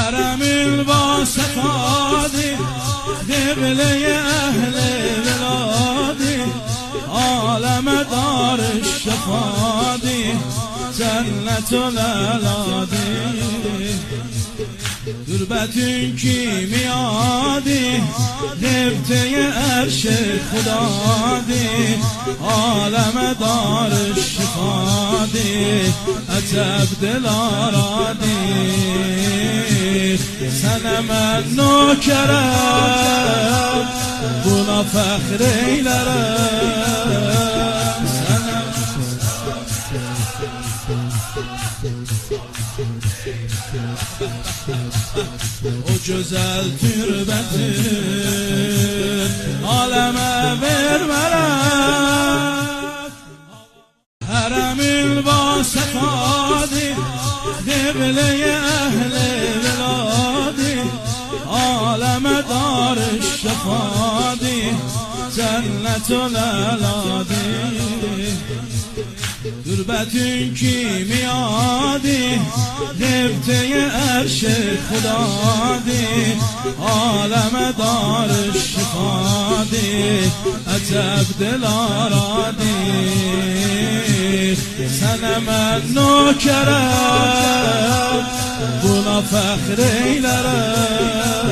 حرم الواسطادی قبله اهل بلادی عالم دار الشفادی جنت الالادی تربتون کی میادی نبته عرش خدا دی عالم دار الشفادی عجب دلارادی سنم نوکرم بنا فخر ایلرم o güzel türbetin aleme vermerek Harem-ül vasatadi Kıble-i ehl-i veladi Aleme dar-ı şefadi Cennet-ül eladi Türbetün kimyadi Nebte-i erş-i khudadi Aleme dar-ı şifadi Eceb dilaradi Sene men nökerem Buna fəxr eylərəm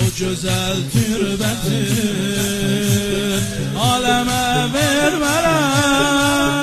O güzel türbetin aleme vermerem